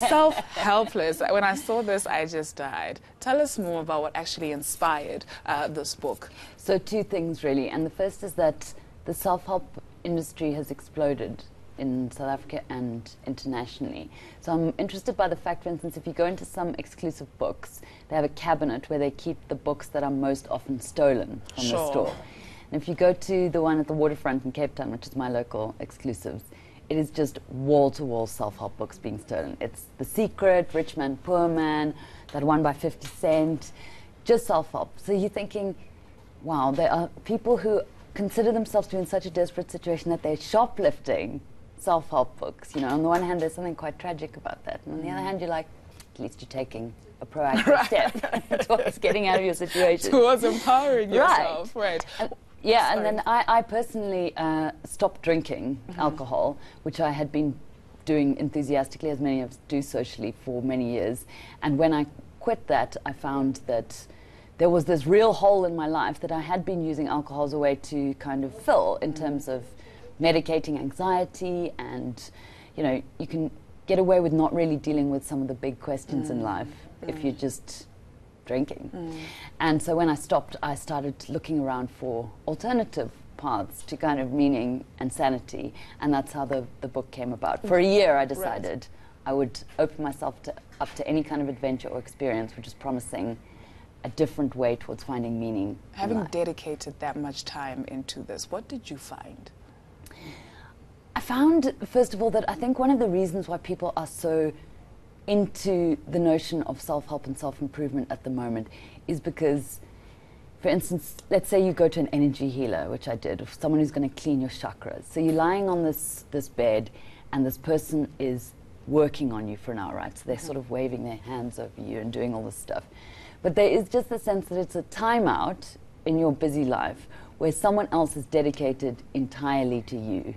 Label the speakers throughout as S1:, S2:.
S1: Self-Helpless. When I saw this, I just died. Tell us more about what actually inspired this book.
S2: So two things really, and the first is that the self-help industry has exploded in South Africa and internationally. So I'm interested by the fact, for instance, if you go into some exclusive books, they have a cabinet where they keep the books that are most often stolen from the store. And if you go to the one at the waterfront in Cape Town, which is my local exclusives, it is just wall-to-wall self-help books being stolen. It's The Secret, Rich Man, Poor Man, that one by 50 Cent, just self-help. So you're thinking, wow, there are people who consider themselves to be in such a desperate situation that they're shoplifting self-help books. You know, on the one hand, there's something quite tragic about that. And on the other hand, you're like, at least you're taking a proactive step towards getting out of your situation.
S1: Towards empowering yourself, right.
S2: Yeah, and then I personally stopped drinking alcohol, which I had been doing enthusiastically, as many of us do socially, for many years. And when I quit that, I found that there was this real hole in my life that I had been using alcohol as a way to kind of fill in terms of medicating anxiety, and, you know, you can get away with not really dealing with some of the big questions in life if you're just drinking. And so when I stopped, I started looking around for alternative paths to kind of meaning and sanity, and that's how the book came about. For a year I decided I would open myself up to any kind of adventure or experience which is promising a different way towards finding meaning.
S1: Having dedicated that much time into this, what did you find?
S2: I found, first of all, that I think one of the reasons why people are so into the notion of self-help and self-improvement at the moment is because, for instance, let's say you go to an energy healer, which I did, of someone who's going to clean your chakras. So you're lying on this bed, and this person is working on you for an hour, right? So they're sort of waving their hands over you and doing all this stuff. But there is just the sense that it's a timeout in your busy life where someone else is dedicated entirely to you.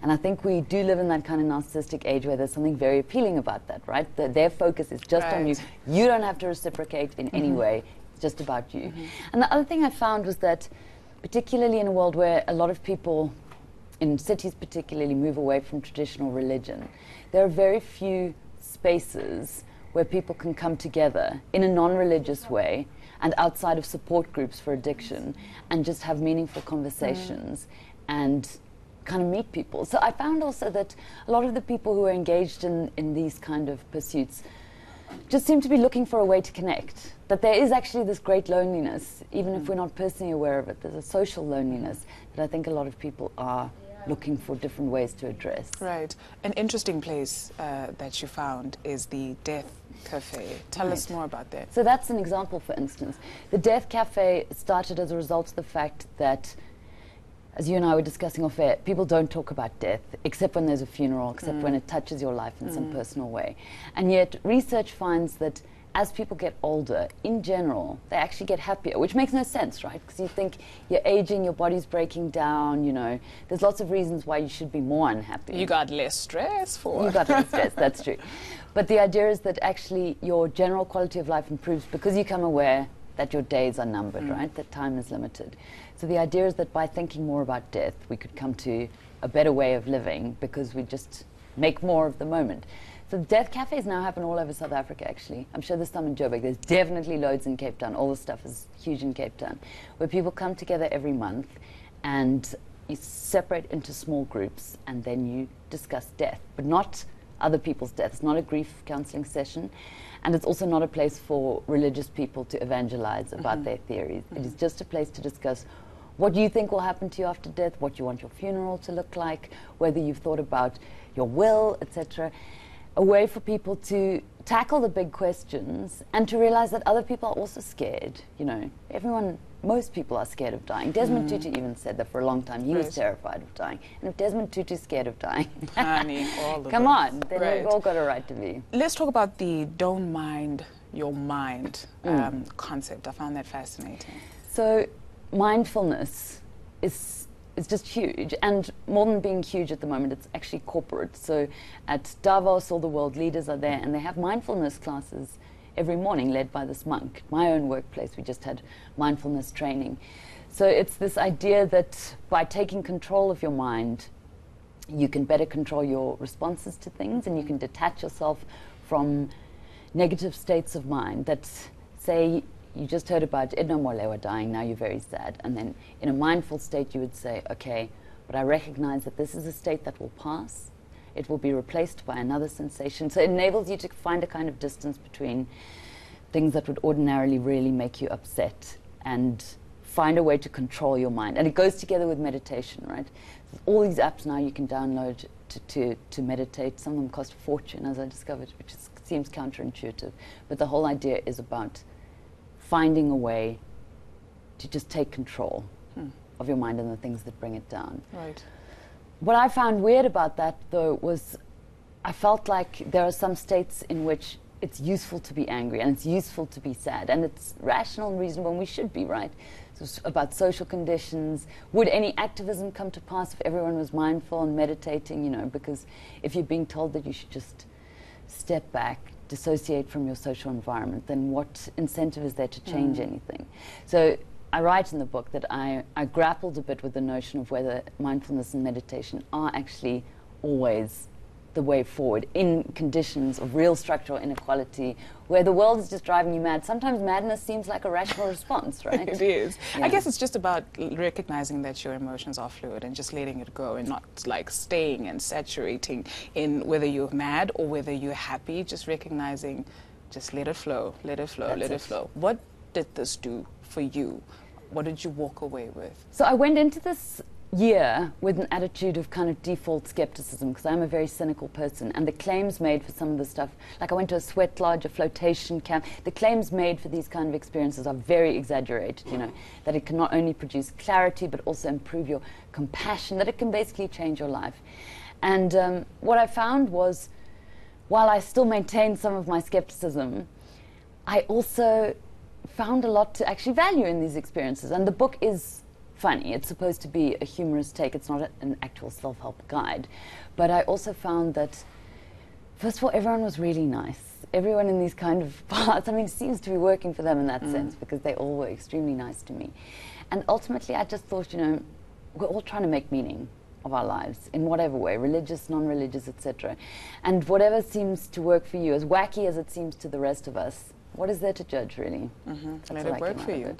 S2: And I think we do live in that kind of narcissistic age where there's something very appealing about that, right? Their focus is just on you. You don't have to reciprocate in any way. It's just about you. And the other thing I found was that, particularly in a world where a lot of people, in cities particularly, move away from traditional religion, there are very few spaces where people can come together in a non-religious way and outside of support groups for addiction and just have meaningful conversations and kind of meet people. So I found also that a lot of the people who are engaged in these kind of pursuits just seem to be looking for a way to connect. That there is actually this great loneliness, even if we're not personally aware of it. There's a social loneliness that I think a lot of people are looking for different ways to address.
S1: Right. An interesting place that you found is the Death Cafe. Tell us more about that.
S2: So that's an example, for instance. The Death Cafe started as a result of the fact that, as you and I were discussing off air, people don't talk about death, except when there's a funeral, except when it touches your life in some personal way. And yet research finds that as people get older, in general, they actually get happier, which makes no sense, right? Because you think you're aging, your body's breaking down, you know. There's lots of reasons why you should be more unhappy.
S1: You got less stress for.
S2: You got less stress, that's true. But the idea is that actually your general quality of life improves because you become aware that your days are numbered, right? That time is limited. So the idea is that by thinking more about death, we could come to a better way of living because we just make more of the moment. So death cafes now happen all over South Africa, actually. I'm sure there's some in Joburg. There's definitely loads in Cape Town. All the stuff is huge in Cape Town, where people come together every month and you separate into small groups and then you discuss death, but not other people's death. It's not a grief counseling session. And it's also not a place for religious people to evangelize about their theories. It is just a place to discuss what you think will happen to you after death, what you want your funeral to look like, whether you've thought about your will, etc. A way for people to tackle the big questions and to realize that other people are also scared. You know, most people are scared of dying. Desmond Tutu even said that for a long time. He was terrified of dying. And if Desmond Tutu's scared of dying,
S1: honey,
S2: come on, then we've all got a right to be.
S1: Let's talk about the don't mind your mind concept. I found that fascinating.
S2: So mindfulness is just huge, and more than being huge at the moment, it's actually corporate. So at Davos, all the world leaders are there, and they have mindfulness classes every morning led by this monk. My own workplace, we just had mindfulness training. So it's this idea that by taking control of your mind, you can better control your responses to things, and you can detach yourself from negative states of mind that, say, you just heard about Edna Molewa dying, now you're very sad. And then in a mindful state, you would say, okay, but I recognize that this is a state that will pass. It will be replaced by another sensation. So it enables you to find a kind of distance between things that would ordinarily really make you upset and find a way to control your mind. And it goes together with meditation, right? All these apps now you can download to meditate. Some of them cost a fortune, as I discovered, which seems counterintuitive. But the whole idea is about finding a way to just take control of your mind and the things that bring it down.
S1: Right.
S2: What I found weird about that, though, was I felt like there are some states in which it's useful to be angry and it's useful to be sad, and it's rational and reasonable, and we should be, right? So it's about social conditions. Would any activism come to pass if everyone was mindful and meditating, you know, because if you're being told that you should just step back, dissociate from your social environment, then what incentive is there to change anything? So I write in the book that I grappled a bit with the notion of whether mindfulness and meditation are actually always the way forward in conditions of real structural inequality where the world is just driving you mad. Sometimes madness seems like a rational response, right?
S1: It is.
S2: Yeah.
S1: I guess it's just about recognizing that your emotions are fluid and just letting it go and not like staying and saturating in whether you're mad or whether you're happy. Just recognizing, just let it flow, let it flow, let it flow. What did this do for you? What did you walk away with?
S2: So I went into this year with an attitude of kind of default skepticism, because I'm a very cynical person, and the claims made for some of the stuff, like I went to a sweat lodge, a flotation camp, the claims made for these kind of experiences are very exaggerated, you know, that it can not only produce clarity but also improve your compassion, that it can basically change your life. And what I found was, while I still maintained some of my skepticism, I also found a lot to actually value in these experiences. And the book is funny. It's supposed to be a humorous take. It's not an actual self-help guide. But I also found that, first of all, everyone was really nice. Everyone in these kind of parts, I mean, it seems to be working for them in that sense, because they all were extremely nice to me. And ultimately, I just thought, you know, we're all trying to make meaning of our lives in whatever way, religious, non-religious, etc. And whatever seems to work for you, as wacky as it seems to the rest of us, what is there to judge, really?
S1: Let it work for you.